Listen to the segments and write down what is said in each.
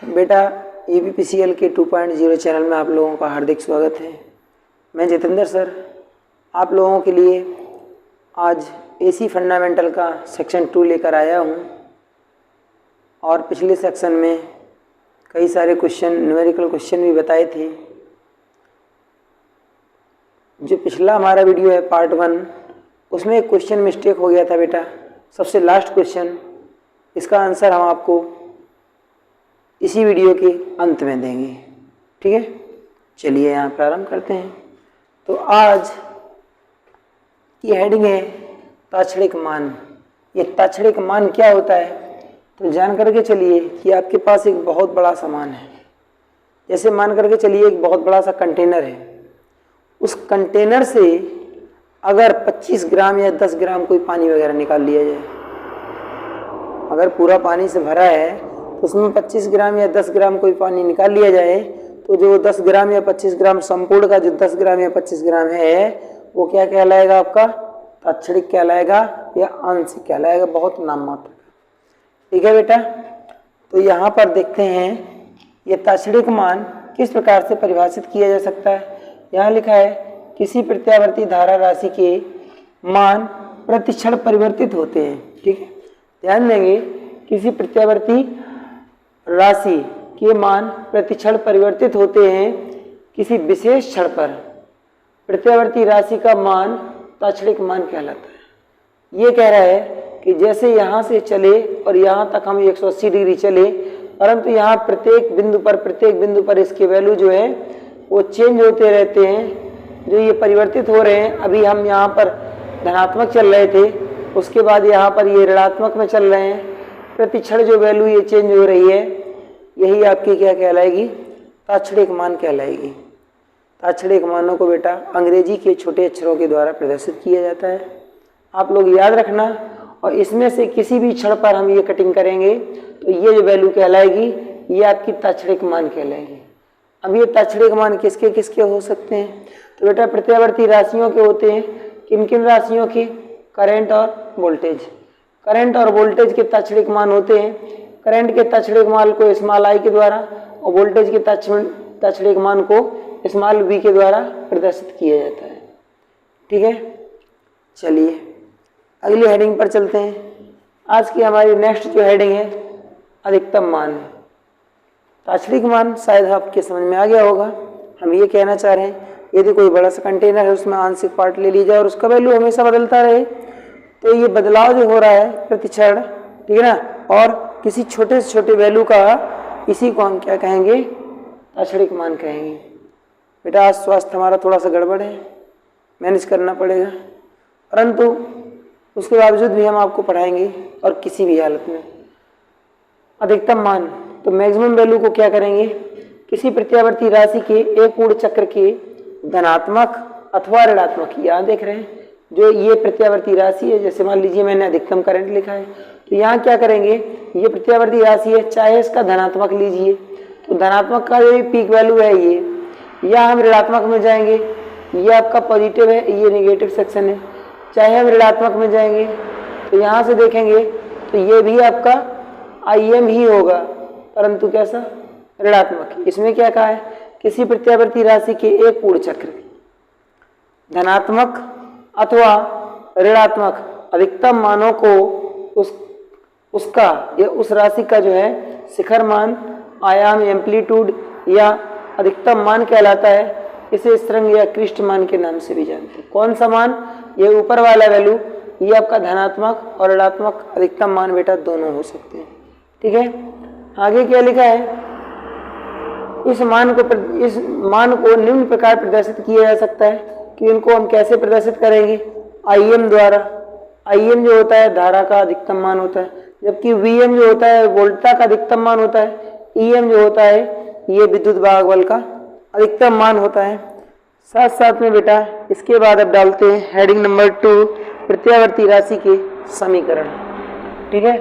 बेटा EPPCL के 2.0 channel में आप लोगों का हार्दिक स्वागत है। मैं जितेंद्र सर आप लोगों के लिए आज AC फंडामेंटल का सेक्शन 2 लेकर आया हूं और पिछले सेक्शन में कई सारे क्वेश्चन न्यूमेरिकल क्वेश्चन भी बताए थे। जो पिछला हमारा वीडियो है पार्ट 1, उसमें एक क्वेश्चन मिस्टेक हो गया था बेटा। सबसे लास्ट क्वेश्चन, इसका आंसर हम आपको इसी वीडियो के अंत में देंगे। ठीक है, चलिए यहाँ प्रारंभ करते हैं। तो आज की हेडिंग है ताक्षणिक मान। ये ताक्षणिक मान क्या होता है तो जान करके चलिए कि आपके पास एक बहुत बड़ा सामान है। जैसे मान करके चलिए एक बहुत बड़ा सा कंटेनर है। उस कंटेनर से अगर 25 ग्राम या 10 ग्राम कोई पानी वगैरह निकाल लिया जाए, अगर पूरा पानी से भरा है तो उसमें 25 ग्राम या 10 ग्राम कोई पानी निकाल लिया जाए, तो जो 10 ग्राम या 25 ग्राम संपूर्ण का जो 10 ग्राम या 25 ग्राम है वो क्या कहलाएगा? आपका ताक्षणिक कहलाएगा या आंशिक कहलाएगा, बहुत नाम मात्र। ठीक है बेटा, तो यहाँ पर देखते हैं ये ताक्षणिक मान किस प्रकार से परिभाषित किया जा सकता है। यहाँ लिखा है किसी प्रत्यावर्ती धारा राशि के मान प्रतिक्षण परिवर्तित होते हैं। ठीक है, ध्यान देंगे, किसी प्रत्यावर्ती राशि के मान प्रतिक्षण परिवर्तित होते हैं किसी विशेष क्षण पर। प्रत्यावर्ती राशि का मान ताक्षणिक मान कहलाता है। ये कह रहा है कि जैसे यहाँ से चले और यहाँ तक हम 180 डिग्री चले, परंतु यहाँ प्रत्येक बिंदु पर इसके वैल्यू जो है वो चेंज होते रहते हैं। जो ये परिवर्तित हो रहे हैं, अभी हम यहाँ पर धनात्मक चल रहे थे, उसके बाद यहाँ पर ये ऋणात्मक में चल रहे हैं। प्रतिक्षण जो वैल्यू ये चेंज हो रही है, यही आपकी क्या कहलाएगी? ताक्षणिक मान कहलाएगी। ताक्षणिक मानों को बेटा अंग्रेजी के छोटे अक्षरों के द्वारा प्रदर्शित किया जाता है। आप लोग याद रखना, और इसमें से किसी भी क्षण पर हम ये कटिंग करेंगे तो ये जो वैल्यू कहलाएगी ये आपकी ताक्षणिक मान कहलाएगी। अब ये ताक्षणिक मान किसके किसके हो सकते हैं? तो बेटा प्रत्यावर्ती राशियों के होते हैं। किन किन राशियों के? करंट और वोल्टेज। करंट और वोल्टेज के ताक्षणिक मान होते हैं। करंट के ताक्षणिक मान को स्मॉल आई के द्वारा और वोल्टेज के ताक्षणिक मान को स्मॉल वी के द्वारा प्रदर्शित किया जाता है। ठीक है, चलिए अगली हेडिंग पर चलते हैं। आज की हमारी नेक्स्ट जो हेडिंग है अधिकतम मान। ताक्षणिक मान शायद आपके समझ में आ गया होगा। हम ये कहना चाह रहे हैं यदि कोई बड़ा सा कंटेनर है उसमें आंशिक पार्ट ले लीजिए और उसका वैल्यू हमेशा बदलता रहे, तो ये बदलाव जो हो रहा है प्रतिक्षण, ठीक है ना, और किसी छोटे से छोटे वैल्यू का, इसी को हम क्या कहेंगे? ताक्षणिक मान कहेंगे। बेटा आज स्वास्थ्य हमारा थोड़ा सा गड़बड़ है, मैनेज करना पड़ेगा, परंतु उसके बावजूद भी हम आपको पढ़ाएंगे और किसी भी हालत में। अधिकतम मान, तो मैक्सिमम वैल्यू को क्या करेंगे? किसी प्रत्यावर्ती राशि के एक पूर्ण चक्र के धनात्मक अथवा ऋणात्मक, यहाँ देख रहे हैं जो ये प्रत्यावर्ती राशि है, जैसे मान लीजिए मैंने अधिकतम करंट लिखा है, तो यहाँ क्या करेंगे? ये प्रत्यावर्ती राशि है, चाहे इसका धनात्मक लीजिए, तो धनात्मक का जो पीक वैल्यू है ये, या हम ऋणात्मक में जाएंगे, ये आपका पॉजिटिव है, ये नेगेटिव सेक्शन है। चाहे हम ऋणात्मक में जाएंगे तो यहाँ से देखेंगे तो ये भी आपका IM ही होगा, परंतु कैसा? ऋणात्मक। इसमें क्या कहा है? किसी प्रत्यावर्ती राशि के एक पूर्ण चक्र धनात्मक अथवा ऋणात्मक अधिकतम मानों को उसका या उस राशि का जो है शिखर मान, आयाम, एम्पलीट्यूड या अधिकतम मान कहलाता है। इसे स्त्रंग या क्रिस्ट मान के नाम से भी जानते हैं। कौन सा मान? ये ऊपर वाला वैल्यू, ये आपका धनात्मक और ऋणात्मक अधिकतम मान बेटा दोनों हो सकते हैं। ठीक है, आगे क्या लिखा है? इस मान को निम्न प्रकार प्रदर्शित किया जा सकता है कि इनको हम कैसे प्रदर्शित करेंगे? IM द्वारा। IM जो होता है धारा का अधिकतम मान होता है, जबकि VM जो होता है वोल्टता का अधिकतम मान होता है। EM जो होता है ये विद्युत वाहक बल का अधिकतम मान होता है। साथ साथ में बेटा इसके बाद अब डालते हैं हेडिंग नंबर 2, प्रत्यावर्ती राशि के समीकरण। ठीक है,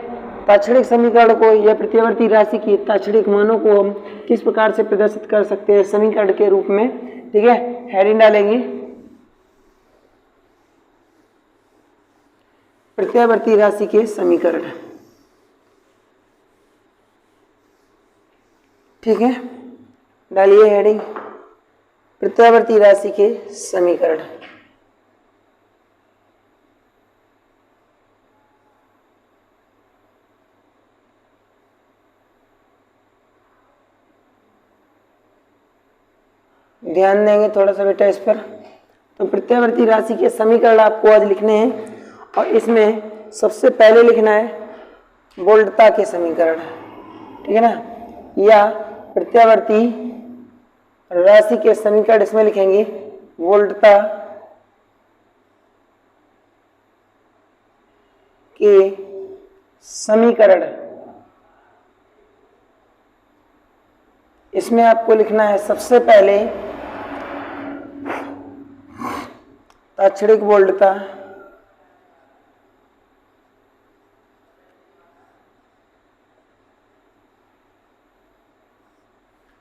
ताक्षणिक समीकरण को या प्रत्यावर्ती राशि की ताक्षणिक मानों को हम किस प्रकार से प्रदर्शित कर सकते हैं? समीकरण के रूप में। ठीक है, हेडिंग डालेंगे प्रत्यावर्ती राशि के समीकरण। ठीक है, डालिए हेडिंग प्रत्यावर्ती राशि के समीकरण। ध्यान देंगे थोड़ा सा बेटा इस पर। तो प्रत्यावर्ती राशि के समीकरण आपको आज लिखने हैं और इसमें सबसे पहले लिखना है वोल्टता के समीकरण, ठीक है ना, या प्रत्यावर्ती राशि के समीकरण इसमें लिखेंगे वोल्टता के समीकरण। इसमें आपको लिखना है सबसे पहले ताक्षणिक वोल्टता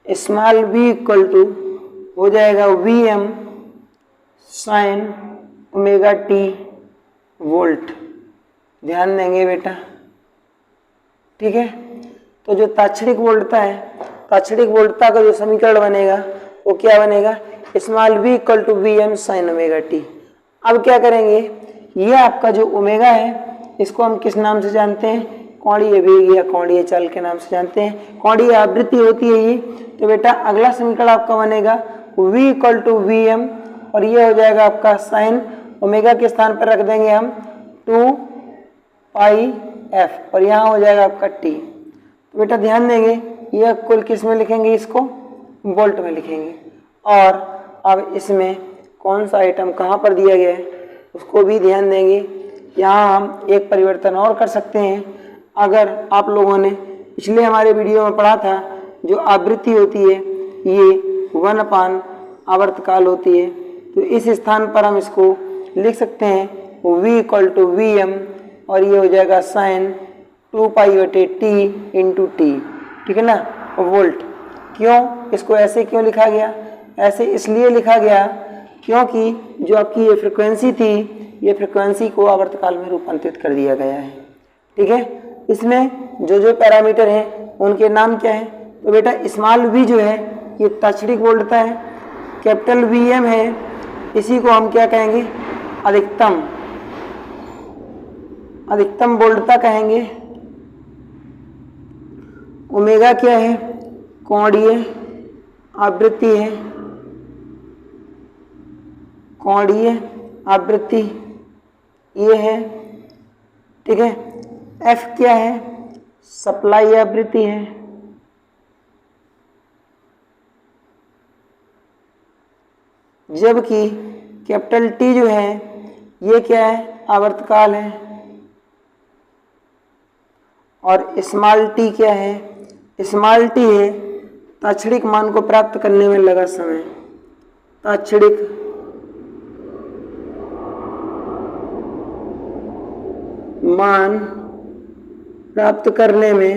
स्मॉल v इक्वल टू हो जाएगा Vm sine omega t volt. ध्यान देंगे बेटा, ठीक है। तो जो ताक्षणिक वोल्टता है, ताक्षणिक वोल्टता का जो समीकरण बनेगा वो क्या बनेगा, small v equal to Vm sine omega t। अब क्या करेंगे, ये आपका जो ओमेगा है इसको हम किस नाम से जानते हैं, कोणीय वेग या कोणीय चाल के नाम से जानते हैं, कोणीय आवृत्ति होती है ये। तो बेटा अगला समीकरण आपका बनेगा v इक्वल टू Vm और ये हो जाएगा आपका साइन ओमेगा के स्थान पर रख देंगे हम 2 पाई f और यहाँ हो जाएगा आपका t। तो बेटा ध्यान देंगे यह कुल किस में लिखेंगे, इसको वोल्ट में लिखेंगे। और अब इसमें कौन सा आइटम कहाँ पर दिया गया है उसको भी ध्यान देंगे। यहाँ हम एक परिवर्तन और कर सकते हैं। अगर आप लोगों ने पिछले हमारे वीडियो में पढ़ा था, जो आवृत्ति होती है ये 1 आवर्तकाल होती है, तो इस स्थान पर हम इसको लिख सकते हैं v इक्वल टू Vm और ये हो जाएगा साइन 2 पाई बटे t इंटू टी, ठीक है ना, वोल्ट। क्यों इसको ऐसे क्यों लिखा गया, ऐसे इसलिए लिखा गया क्योंकि जो आपकी ये फ्रिक्वेंसी थी, ये फ्रिक्वेंसी को आवर्तकाल में रूपांतरित कर दिया गया है, ठीक है। इसमें जो जो पैरामीटर हैं उनके नाम क्या है, तो बेटा स्मॉल v जो है ये ताक्षणिक वोल्टता है, कैपिटल Vm है इसी को हम क्या कहेंगे, अधिकतम वोल्टता कहेंगे। ओमेगा क्या है, कोणीय आवृत्ति है, कोणीय आवृत्ति ये है, ठीक है। F क्या है, सप्लाई आवृत्ति है, जबकि कैपिटल T जो है ये क्या है, आवर्तकाल है। और स्मॉल t क्या है, स्मॉल t है ताक्षणिक मान को प्राप्त करने में लगा समय, ताक्षणिक मान प्राप्त करने में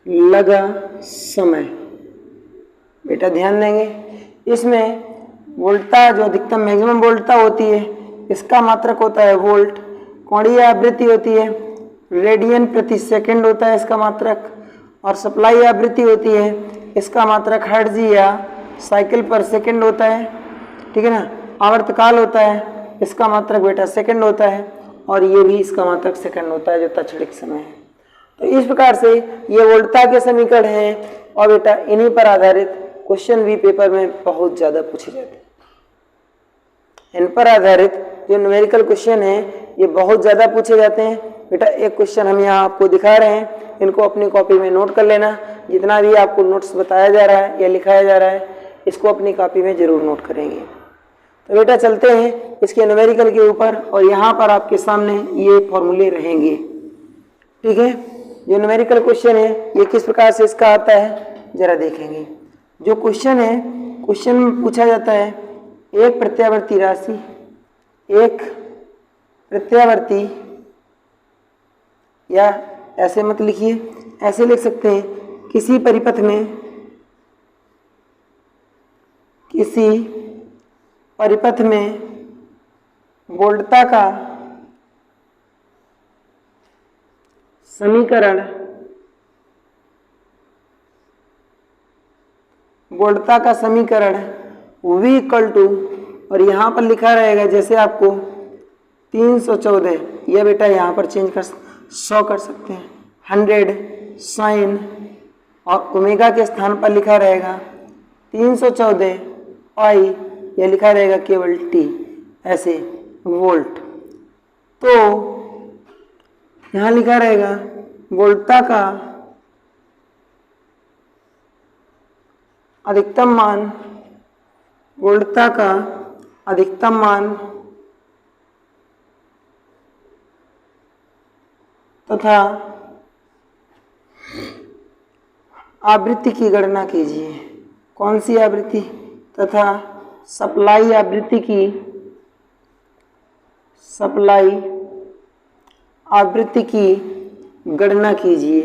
लगा समय। बेटा ध्यान देंगे इसमें वोल्टता जो अधिकतम मैक्सिमम वोल्टता होती है इसका मात्रक होता है वोल्ट, कोणीय आवृत्ति होती है रेडियन प्रति सेकंड होता है इसका मात्रक, और सप्लाई आवृत्ति होती है इसका मात्रक हर्ट्ज या साइकिल पर सेकंड होता है, ठीक है ना। आवर्तकाल होता है इसका मात्रक बेटा सेकंड होता है और ये भी इसका मात्रक सेकंड होता है जो ताक्षणिक समय है। तो इस प्रकार से ये वोल्टता के समीकरण हैं और बेटा इन्हीं पर आधारित क्वेश्चन भी पेपर में बहुत ज़्यादा पूछे जाते हैं। इन पर आधारित जो न्यूमेरिकल क्वेश्चन हैं ये बहुत ज़्यादा पूछे जाते हैं। बेटा एक क्वेश्चन हम यहाँ आपको दिखा रहे हैं, इनको अपनी कॉपी में नोट कर लेना। जितना भी आपको नोट्स बताया जा रहा है या लिखाया जा रहा है इसको अपनी कॉपी में ज़रूर नोट करेंगे। तो बेटा चलते हैं इसके न्यूमेरिकल के ऊपर और यहाँ पर आपके सामने ये फॉर्मूले रहेंगे, ठीक है। जो न्यूमेरिकल क्वेश्चन है ये किस प्रकार से इसका आता है ज़रा देखेंगे। जो क्वेश्चन है, क्वेश्चन में पूछा जाता है एक प्रत्यावर्ती राशि, एक प्रत्यावर्ती, या ऐसे मत लिखिए, ऐसे लिख सकते हैं किसी परिपथ में, किसी परिपथ में वोल्टता का समीकरण वोल्टता का समीकरण V इक्वल टू, और यहाँ पर लिखा रहेगा जैसे आपको 314, यह बेटा यहाँ पर चेंज कर 100 कर सकते हैं, 100 साइन, और ओमेगा के स्थान पर लिखा रहेगा 314 पाई, यह लिखा रहेगा केवल T, ऐसे वोल्ट। तो यहाँ लिखा रहेगा वोल्टता का अधिकतम मान, वोल्टता का अधिकतम मान तथा आवृत्ति की गणना कीजिए। कौन सी आवृत्ति? तथा सप्लाई आवृत्ति की, सप्लाई आवृत्ति की गणना कीजिए।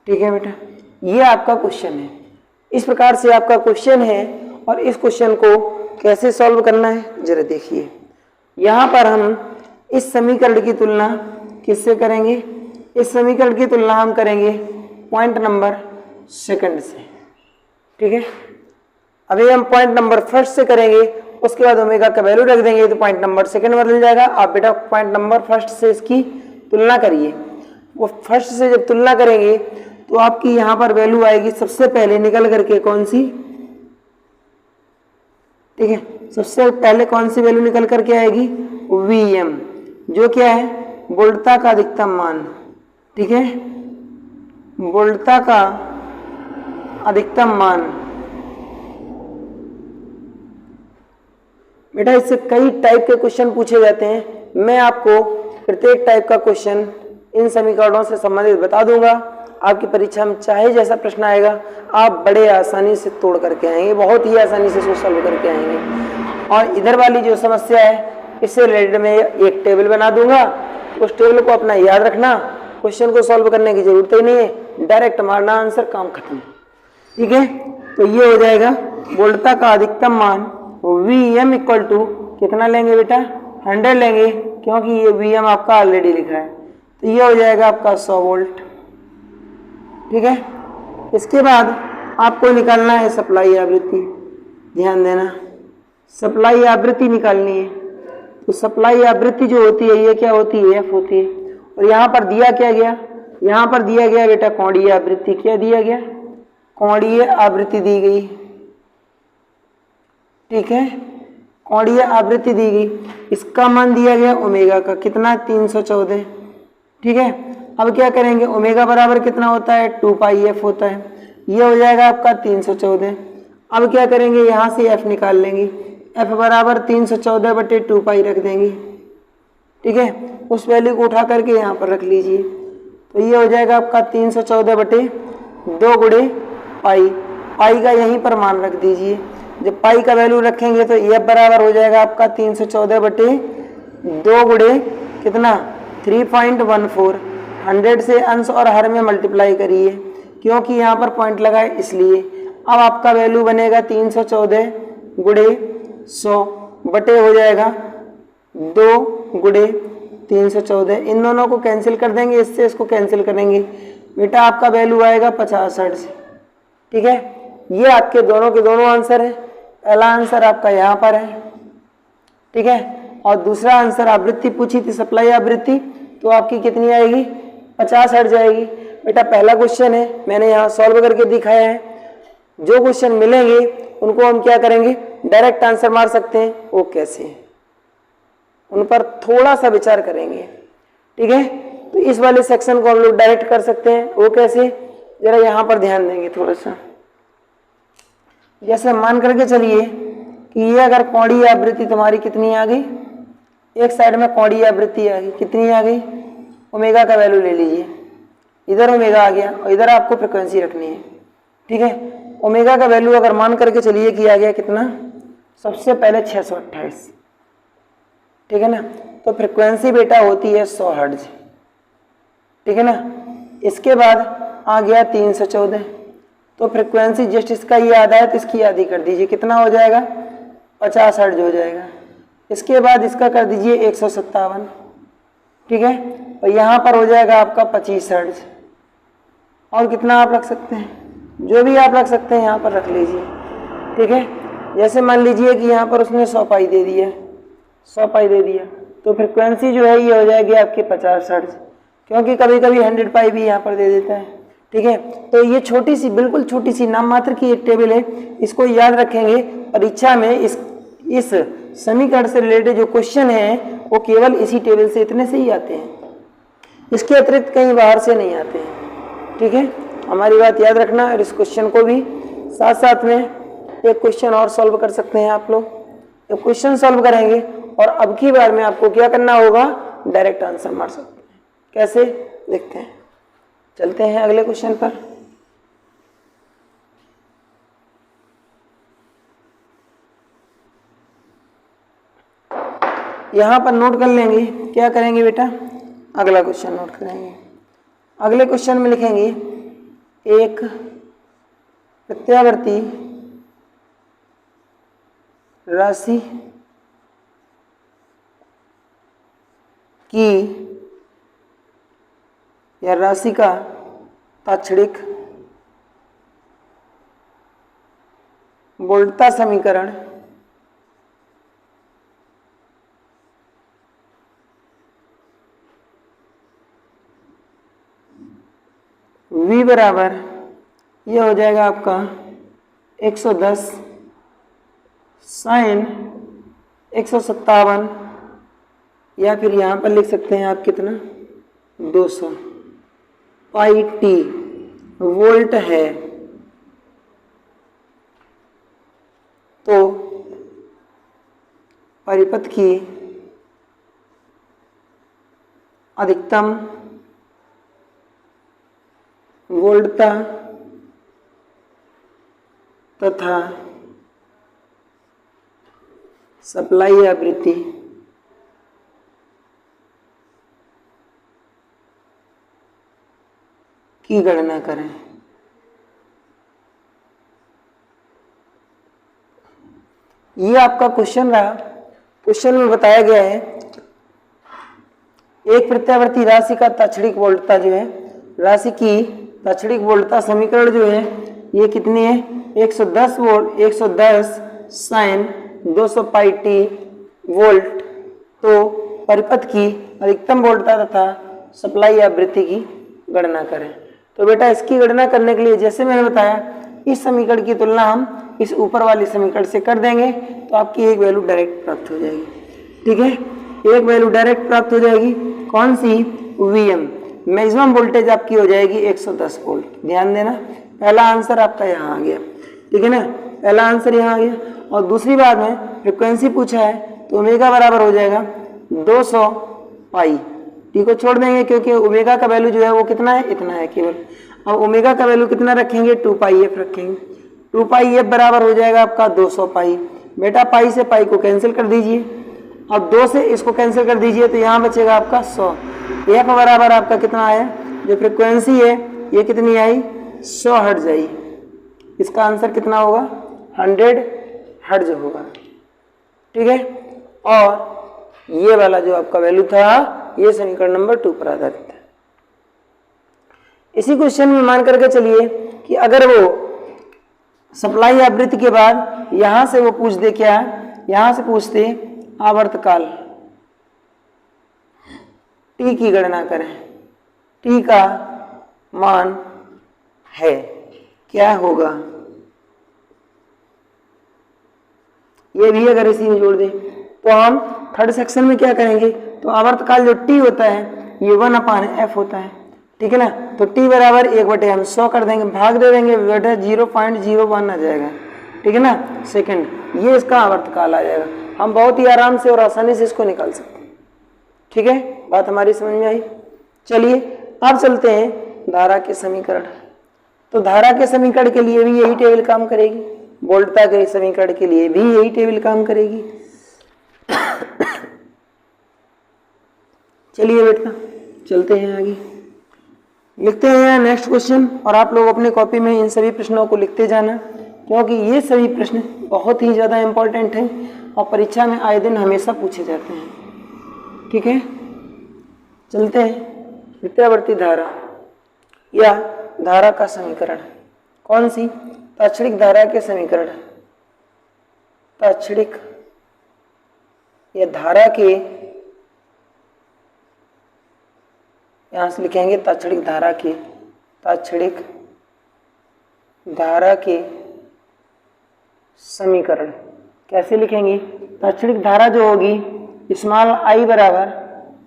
ठीक है बेटा, ये आपका क्वेश्चन है। इस प्रकार से आपका क्वेश्चन है, और इस क्वेश्चन को कैसे सॉल्व करना है जरा देखिए। यहाँ पर हम इस समीकरण की तुलना किससे करेंगे? इस समीकरण की तुलना हम करेंगे पॉइंट नंबर सेकंड से। ठीक है, अभी हम पॉइंट नंबर फर्स्ट से करेंगे, उसके बाद ओमेगा का वैल्यू रख देंगे तो पॉइंट नंबर सेकंड बदल जाएगा। आप बेटा पॉइंट नंबर फर्स्ट से इसकी तुलना करिए। वो फर्स्ट से जब तुलना करेंगे तो आपकी यहाँ पर वैल्यू आएगी सबसे पहले निकल करके कौन सी? ठीक है, सबसे पहले कौन सी वैल्यू निकल करके आएगी? Vm, जो क्या है? वोल्टता का अधिकतम मान। ठीक है, वोल्टता का अधिकतम मान। बेटा इससे कई टाइप के क्वेश्चन पूछे जाते हैं, मैं आपको प्रत्येक टाइप का क्वेश्चन इन समीकरणों से संबंधित बता दूंगा। आपकी परीक्षा में चाहे जैसा प्रश्न आएगा आप बड़े आसानी से तोड़ करके आएंगे, बहुत ही आसानी से इसको सॉल्व करके आएंगे। और इधर वाली जो समस्या है इससे रिलेटेड मैं एक टेबल बना दूंगा, उस टेबल को अपना याद रखना, क्वेश्चन को सॉल्व करने की जरूरत ही नहीं है, डायरेक्ट मारना आंसर, काम खत्म। ठीक है, तो ये हो जाएगा वोल्टता का अधिकतम मान Vm इक्वल टू कितना लेंगे बेटा? 100 लेंगे, क्योंकि ये Vm आपका ऑलरेडी लिखा है, तो ये हो जाएगा आपका 100 वोल्ट। ठीक है, इसके बाद आपको निकालना है सप्लाई आवृत्ति। ध्यान देना, सप्लाई आवृत्ति निकालनी है। तो सप्लाई आवृत्ति जो होती है ये क्या होती है? F होती है। और यहाँ पर दिया क्या गया? यहाँ पर दिया गया बेटा कोणीय आवृत्ति। क्या दिया गया? कोणीय आवृत्ति दी गई। ठीक है, कोणीय आवृत्ति दी गई, इसका मान दिया गया ओमेगा का, कितना? 314। ठीक है, अब क्या करेंगे? ओमेगा बराबर कितना होता है? 2 पाई एफ होता है, ये हो जाएगा आपका 314। अब क्या करेंगे? यहाँ से एफ निकाल लेंगे, एफ बराबर 314 बटे 2 पाई रख देंगे। ठीक है, उस वैल्यू को उठा करके यहाँ पर रख लीजिए, तो ये हो जाएगा आपका 314 बटे 2 गुणे पाई। पाई का यहीं पर मान रख दीजिए, जब पाई का वैल्यू रखेंगे तो एफ बराबर हो जाएगा आपका 314 बटे 2 गुणे कितना? 3.14। 100 से अंश और हर में मल्टीप्लाई करिए, क्योंकि यहाँ पर पॉइंट लगाए इसलिए। अब आपका वैल्यू बनेगा 314 गुणे 100 बटे हो जाएगा 2 गुणे 314। इन दोनों को कैंसिल कर देंगे, इससे इसको कैंसिल करेंगे, बेटा आपका वैल्यू आएगा 65। ठीक है, ये आपके दोनों के दोनों आंसर है। पहला आंसर आपका यहाँ पर है। ठीक है, और दूसरा आंसर आवृत्ति पूछी थी, सप्लाई आवृत्ति, तो आपकी कितनी आएगी? 50 हर्ट्ज जाएगी। बेटा पहला क्वेश्चन है, मैंने यहाँ सॉल्व करके दिखाया है। जो क्वेश्चन मिलेंगे उनको हम क्या करेंगे? डायरेक्ट आंसर मार सकते हैं। वो कैसे? उन पर थोड़ा सा विचार करेंगे। ठीक है, तो इस वाले सेक्शन को हम लोग डायरेक्ट कर सकते हैं। वो कैसे? जरा यहाँ पर ध्यान देंगे थोड़ा सा। जैसे मान करके चलिए कि ये अगर कोणीय आवृत्ति तुम्हारी कितनी आ गई? एक साइड में कोणीय आवृत्ति आ गई, कितनी आ गई? ओमेगा का वैल्यू ले लीजिए, इधर ओमेगा आ गया और इधर आपको फ्रिक्वेंसी रखनी है। ठीक है, ओमेगा का वैल्यू अगर मान करके चलिए कि आ गया कितना? सबसे पहले 628। ठीक है ना, तो फ्रिक्वेंसी बेटा होती है 100 हर्ट्ज। ठीक है ना, इसके बाद आ गया 314, तो फ्रिक्वेंसी जस्ट इसका ये आधा है तो इसकी आधी कर दीजिए, कितना हो जाएगा? 50 हर्ट्ज हो जाएगा। इसके बाद इसका कर दीजिए 157, ठीक है, और यहाँ पर हो जाएगा आपका 25 हर्ट्ज। और कितना आप रख सकते हैं, जो भी आप रख सकते हैं यहाँ पर रख लीजिए, ठीक है। जैसे मान लीजिए कि यहाँ पर उसने 100 पाई दे दिया, 100 पाई दे दिया, तो फ्रिक्वेंसी जो है ये हो जाएगी आपके 50 हर्ट्ज, क्योंकि कभी कभी 100 पाई भी यहाँ पर दे देता है, ठीक है। तो ये छोटी सी, बिल्कुल छोटी सी नाम मात्र की एक टेबल है, इसको याद रखेंगे। परीक्षा में इस समीकरण से रिलेटेड जो क्वेश्चन है वो केवल इसी टेबल से, इतने से ही आते हैं, इसके अतिरिक्त कहीं बाहर से नहीं आते हैं, ठीक है। हमारी बात याद रखना। और इस क्वेश्चन को भी साथ साथ में एक क्वेश्चन और सॉल्व कर सकते हैं आप लोग। एक क्वेश्चन सॉल्व करेंगे और अब की बार में आपको क्या करना होगा, डायरेक्ट आंसर मार सकते हैं। कैसे, देखते हैं। चलते हैं अगले क्वेश्चन पर। यहाँ पर नोट कर लेंगे, क्या करेंगे बेटा, अगला क्वेश्चन नोट करेंगे। अगले क्वेश्चन में लिखेंगे एक प्रत्यावर्ती राशि की या राशि का तात्क्षणिक वोल्टता समीकरण V बराबर ये हो जाएगा आपका 110 साइन 157, या फिर यहाँ पर लिख सकते हैं आप कितना, 200 पाई टी वोल्ट है। तो परिपथ की अधिकतम वोल्टता तथा सप्लाई आवृत्ति की गणना करें। ये आपका क्वेश्चन रहा। क्वेश्चन में बताया गया है एक प्रत्यावर्ती राशि का तात्क्षणिक वोल्टता जो है, राशि की तात्क्षणिक वोल्टता समीकरण जो है ये कितनी है, 110 volt 110 sign 200 pi T volt. तो परिपथ की अधिकतम वोल्टता तथा सप्लाई आवृत्ति की गणना करें। तो बेटा इसकी गणना करने के लिए जैसे मैंने बताया, इस समीकरण की तुलना हम इस ऊपर वाले समीकरण से कर देंगे तो आपकी एक वैल्यू डायरेक्ट प्राप्त हो जाएगी, ठीक है। एक वैल्यू डायरेक्ट प्राप्त हो जाएगी, कौन सी, Vm, मैक्सिमम वोल्टेज आपकी हो जाएगी 110 वोल्ट। ध्यान देना, पहला आंसर आपका यहाँ आ गया, ठीक है ना, पहला आंसर यहाँ आ गया। और दूसरी बात में फ्रिक्वेंसी पूछा है तो ओमेगा बराबर हो जाएगा 200 पाई टी को छोड़ देंगे, क्योंकि ओमेगा का वैल्यू जो है वो कितना है, इतना है केवल। अब ओमेगा का वैल्यू कितना रखेंगे, 2 पाई एफ रखेंगे। 2 पाई एफ बराबर हो जाएगा आपका 200 पाई। बेटा पाई से पाई को कैंसिल कर दीजिए, अब 2 से इसको कैंसिल कर दीजिए तो यहाँ बचेगा आपका 100। एफ बराबर आपका कितना आया, जो फ्रिक्वेंसी है ये कितनी आई, 100 हर्ट्ज आई। इसका आंसर कितना होगा, 100 हर्ट्ज होगा, ठीक है। और ये वाला जो आपका वैल्यू था ये समीकरण नंबर 2 पर आधारित है। इसी क्वेश्चन में मान करके चलिए कि अगर वो सप्लाई आवृत्ति के बाद यहां से वो पूछ दे, क्या यहां से पूछते आवर्तकाल टी की गणना करें, टी का मान है, क्या होगा, ये भी अगर इसी में जोड़ दें तो हम थर्ड सेक्शन में क्या करेंगे, तो आवर्तकाल जो टी होता है ये 1/f होता है, ठीक है ना। तो टी बराबर 1 हम 100 कर देंगे, भाग दे देंगे, बेटा 0.01 आ जाएगा, ठीक है ना, सेकंड। ये इसका आवर्तकाल आ जाएगा। हम बहुत ही आराम से और आसानी से इसको निकाल सकते हैं, ठीक है। बात हमारी समझ में आई। चलिए अब चलते हैं धारा के समीकरण। तो धारा के समीकरण के लिए भी यही टेबल काम करेगी, वोल्टता के समीकरण के लिए भी यही टेबल काम करेगी। चलिए बेटा चलते हैं आगे, लिखते हैं नेक्स्ट क्वेश्चन। और आप लोग अपने कॉपी में इन सभी प्रश्नों को लिखते जाना, क्योंकि ये सभी प्रश्न बहुत ही ज़्यादा इंपॉर्टेंट हैं। और परीक्षा में आए दिन हमेशा पूछे जाते हैं। ठीक है, चलते हैं। विद्यावर्ती धारा या धारा का समीकरण, कौन सी? ताक्षणिक धारा के समीकरण, ताक्षणिक या धारा के, यहां से लिखेंगे ताक्षणिक धारा के, ताक्षणिक धारा के समीकरण। कैसे लिखेंगे? ताक्षणिक धारा जो होगी स्मॉल आई बराबर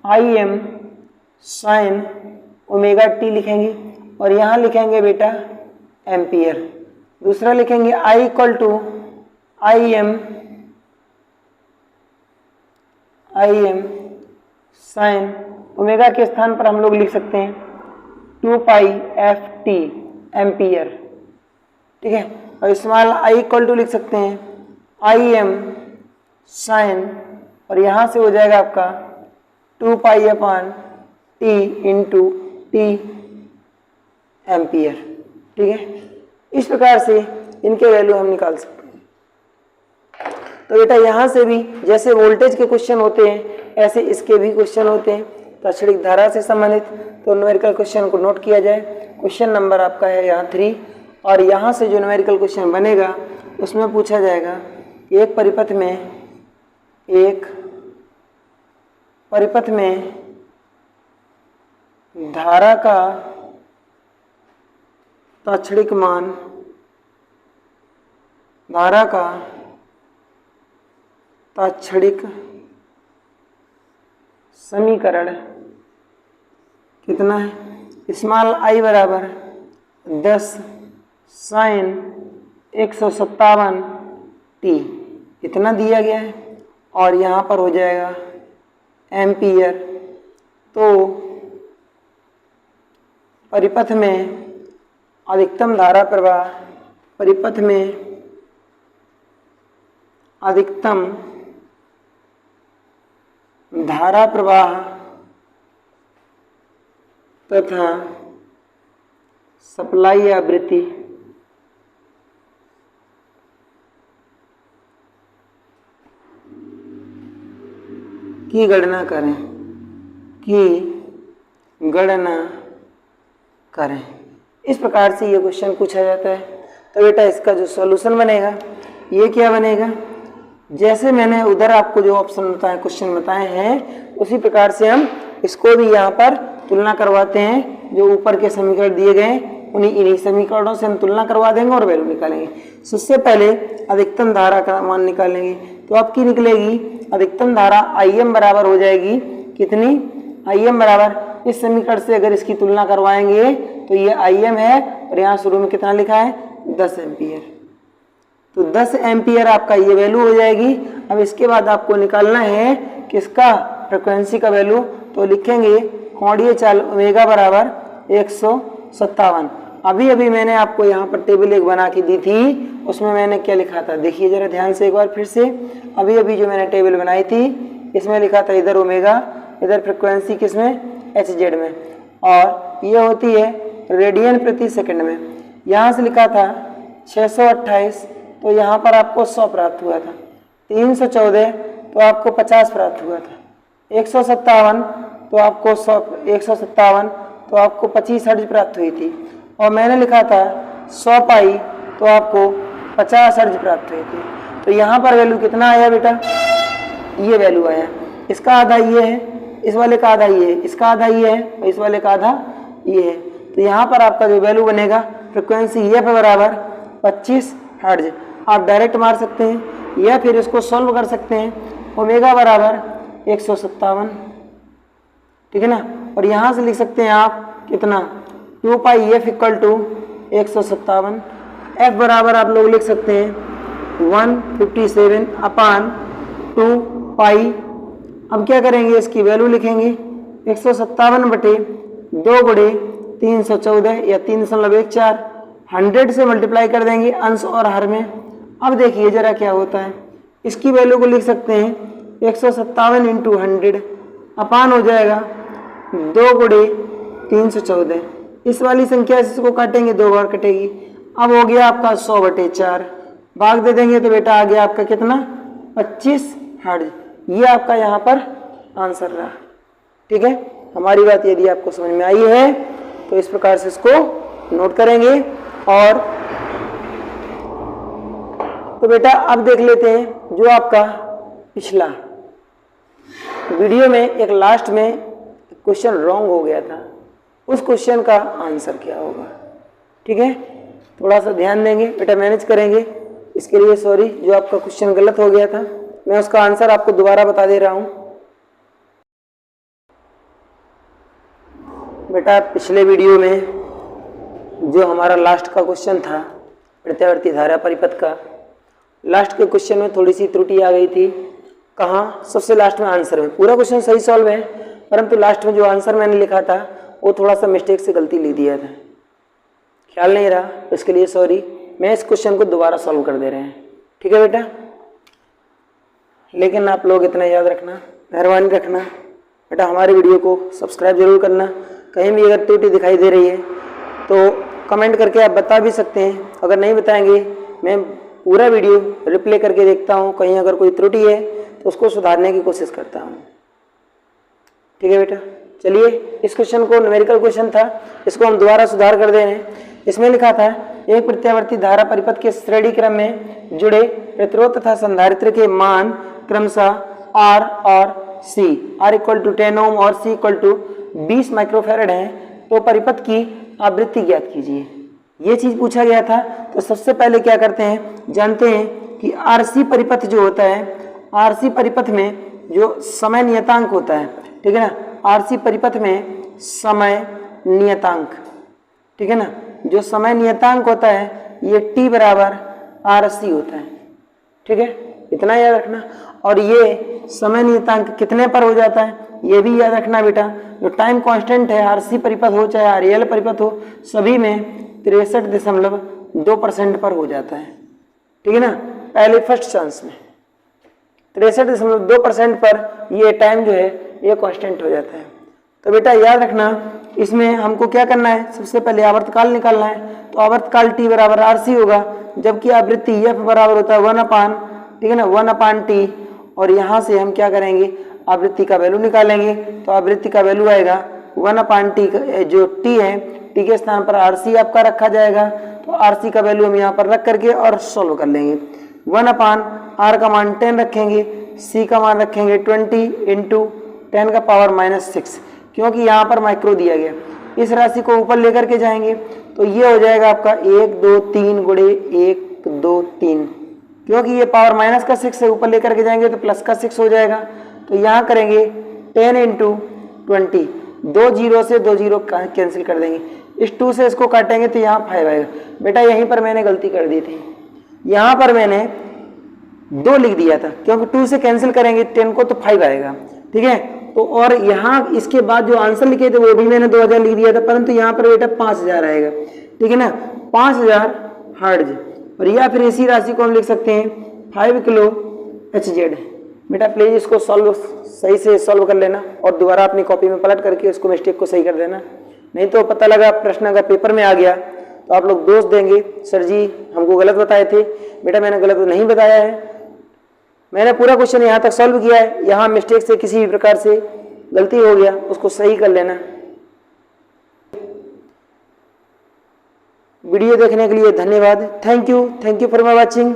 I M sine omega T लिखेंगे, और यहाँ लिखेंगे बेटा एम्पियर। दूसरा लिखेंगे I equal to I M sine omega के स्थान पर हम लोग लिख सकते हैं 2 पाई एफ टी एम्पियर। ठीक है, और स्मॉल आई इक्वल टू लिख सकते हैं आई एम साइन, और यहाँ से हो जाएगा आपका 2 pi upon T into T ampere. ठीक है, इस प्रकार से इनके वैल्यू हम निकाल सकते हैं। तो बेटा यहाँ से भी जैसे वोल्टेज के क्वेश्चन होते हैं ऐसे इसके भी क्वेश्चन होते हैं ताक्षणिक धारा से संबंधित। तो न्यूमेरिकल क्वेश्चन को नोट किया जाए। क्वेश्चन नंबर आपका है यहाँ 3, और यहाँ से जो न्यूमेरिकल क्वेश्चन बनेगा उसमें पूछा जाएगा एक परिपथ में धारा का ताक्षणिक मान, धारा का ताक्षणिक समीकरण कितना है? स्मॉल आई बराबर 10 साइन 157 टी, इतना दिया गया है, और यहाँ पर हो जाएगा एम्पियर। तो परिपथ में अधिकतम धारा प्रवाह, परिपथ में अधिकतम धारा प्रवाह तथा सप्लाई आवृत्ति की गणना करें। इस प्रकार से ये क्वेश्चन पूछा जाता है। तो बेटा इसका जो सॉल्यूशन बनेगा ये क्या बनेगा? जैसे मैंने उधर आपको जो ऑप्शन बताए, क्वेश्चन बताए हैं, उसी प्रकार से हम इसको भी यहाँ पर तुलना करवाते हैं। जो ऊपर के समीकरण दिए गए इन्हीं समीकरणों से हम तुलना करवा देंगे और वैल्यू निकालेंगे। सबसे पहले अधिकतम धारा का मान निकालेंगे। तो आपकी निकलेगी अधिकतम धारा IM बराबर हो जाएगी कितनी? IM बराबर, इस समीकरण से अगर इसकी तुलना करवाएंगे तो ये IM है, और यहाँ शुरू में कितना लिखा है? 10 एम्पियर। तो 10 एम्पियर आपका ये वैल्यू हो जाएगी। अब इसके बाद आपको निकालना है किसका? फ्रिक्वेंसी का वैल्यू। तो लिखेंगे कोणीय चाल ओमेगा बराबर 157। अभी मैंने आपको यहाँ पर टेबल एक बना के दी थी, उसमें मैंने क्या लिखा था देखिए जरा ध्यान से एक बार फिर से। अभी जो मैंने टेबल बनाई थी इसमें लिखा था इधर ओमेगा, इधर फ्रिक्वेंसी किसमें? HZ में, और ये होती है रेडियन प्रति सेकंड में। यहाँ से लिखा था 628, तो यहाँ पर आपको 100 प्राप्त हुआ था। 314 तो आपको 50 प्राप्त हुआ था। 157 तो आपको 157 तो आपको 25 हर्ट्ज प्राप्त हुई थी। और मैंने लिखा था 100 पाई तो आपको 50 हर्ट्ज प्राप्त हुई थी। तो यहाँ पर वैल्यू कितना आया बेटा? ये वैल्यू आया। इसका आधा ये है, इस वाले का आधा ये है, इसका आधा ये है, और इस वाले का आधा ये है। तो यहाँ पर आपका जो वैल्यू बनेगा फ्रिक्वेंसी ये पे बराबर 25 हर्ट्ज। आप डायरेक्ट मार सकते हैं या फिर इसको सॉल्व कर सकते हैं। ओमेगा बराबर 157, ठीक है ना। और यहाँ से लिख सकते हैं आप कितना? 2 पाई एफ इक्वल टू 157। एफ बराबर आप लोग लिख सकते हैं 157 अपान 2 पाई। अब क्या करेंगे? इसकी वैल्यू लिखेंगे 157 बटे 2 गुणे 314 या 3.14, 100 से मल्टीप्लाई कर देंगे अंश और हर में। अब देखिए जरा क्या होता है। इसकी वैल्यू को लिख सकते हैं 157 इंटू 100 अपान हो जाएगा 2 गुणे 314। इस वाली संख्या से इसको काटेंगे, 2 बार कटेगी। अब हो गया आपका 100 बटे 4, भाग दे देंगे तो बेटा आ गया आपका कितना? 25 हर्ट्ज। ये आपका यहाँ पर आंसर रहा। ठीक है, हमारी बात यदि आपको समझ में आई है तो इस प्रकार से इसको नोट करेंगे। और तो बेटा अब देख लेते हैं जो आपका पिछला वीडियो में एक लास्ट में क्वेश्चन रॉन्ग हो गया था, उस क्वेश्चन का आंसर क्या होगा। ठीक है, थोड़ा सा ध्यान देंगे बेटा, मैनेज करेंगे। इसके लिए सॉरी, जो आपका क्वेश्चन गलत हो गया था मैं उसका आंसर आपको दोबारा बता दे रहा हूं। बेटा पिछले वीडियो में जो हमारा लास्ट का क्वेश्चन था प्रत्यावर्ती धारा परिपथ का, लास्ट के क्वेश्चन में थोड़ी सी त्रुटि आ गई थी। कहाँ? सबसे लास्ट में आंसर में। पूरा क्वेश्चन सही सॉल्व है, परंतु लास्ट में जो आंसर मैंने लिखा था वो थोड़ा सा मिस्टेक से गलती लिख दिया था, ख्याल नहीं रहा, इसके लिए सॉरी। मैं इस क्वेश्चन को दोबारा सॉल्व कर दे रहे हैं। ठीक है बेटा, लेकिन आप लोग इतना याद रखना, मेहरबानी रखना बेटा, हमारे वीडियो को सब्सक्राइब जरूर करना। कहीं भी अगर त्रुटि दिखाई दे रही है तो कमेंट करके आप बता भी सकते हैं। अगर नहीं बताएंगे मैं पूरा वीडियो रिप्ले करके देखता हूँ, कहीं अगर कोई त्रुटि है तो उसको सुधारने की कोशिश करता हूँ। ठीक है बेटा, चलिए इस क्वेश्चन को न्यूमेरिकल क्वेश्चन था, इसको हम दोबारा सुधार कर दे रहे हैं। इसमें लिखा था एक प्रत्यावर्ती धारा परिपथ के श्रेणी क्रम में जुड़े प्रतिरोध तथा संधारित्र के मान क्रमशः R और C, R इक्वल टू 10 ओम और C इक्वल टू 20 माइक्रोफैरड है, तो परिपथ की आवृत्ति ज्ञात कीजिए। ये चीज पूछा गया था। तो सबसे पहले क्या करते हैं, जानते हैं कि RC परिपथ जो होता है, RC परिपथ में जो समय नियतांक होता है, ठीक है ना, RC परिपथ में समय नियतांक, ठीक है ना, जो समय नियतांक होता है ये T बराबर RC होता है। ठीक है, इतना याद रखना। और ये समय नियतांक कितने पर हो जाता है ये भी याद रखना बेटा। जो टाइम कांस्टेंट है RC परिपथ हो चाहे RL परिपथ हो, सभी में 63.2% पर हो जाता है। ठीक है ना, पहले फर्स्ट चांस में 63.2% पर ये टाइम जो है ये कांस्टेंट हो जाता है। तो बेटा याद रखना, इसमें हमको क्या करना है, सबसे पहले आवर्तकाल निकालना है। तो आवर्तकाल T बराबर RC होगा, जबकि आवृत्ति F बराबर होता है 1 अपान, ठीक है ना, 1 अपान T। और यहाँ से हम क्या करेंगे, आवृत्ति का वैल्यू निकालेंगे। तो आवृत्ति का वैल्यू आएगा 1 अपान T, जो T है T के स्थान पर RC आपका रखा जाएगा। तो RC का वैल्यू हम यहाँ पर रख करके और सॉल्व कर लेंगे। 1 अपान R का मान 10 रखेंगे, C का मान रखेंगे 20 इंटू 10 का पावर -6, क्योंकि यहाँ पर माइक्रो दिया गया। इस राशि को ऊपर लेकर के जाएंगे तो ये हो जाएगा आपका 1 2 3 गुणे 1 2 3, क्योंकि ये पावर माइनस का 6 है, ऊपर लेकर के जाएंगे तो प्लस का 6 हो जाएगा। तो यहाँ करेंगे 10 इंटू 20, 2 जीरो से 2 जीरो कैंसिल कर देंगे, इस 2 से इसको काटेंगे तो यहाँ 5 आएगा। बेटा यहीं पर मैंने गलती कर दी थी, यहाँ पर मैंने 2 लिख दिया था, क्योंकि 2 से कैंसिल करेंगे 10 को तो 5 आएगा। ठीक है, तो और यहाँ इसके बाद जो आंसर लिखे थे वो भी मैंने 2000 लिख दिया था, परंतु यहाँ पर बेटा 5000 आएगा। ठीक है ना, 5000 हर्ट्ज। और या फिर इसी राशि को हम लिख सकते हैं 5 किलो HZ। बेटा प्लीज इसको सही से सॉल्व कर लेना और दोबारा अपनी कॉपी में पलट करके उसको मिस्टेक को सही कर देना, नहीं तो पता लगा प्रश्न अगर पेपर में आ गया तो आप लोग दोष देंगे, सर जी हमको गलत बताए थे। बेटा मैंने गलत नहीं बताया है, मैंने पूरा क्वेश्चन यहाँ तक सॉल्व किया है। यहाँ मिस्टेक से किसी भी प्रकार से गलती हो गया उसको सही कर लेना। वीडियो देखने के लिए धन्यवाद। Thank you for my watching.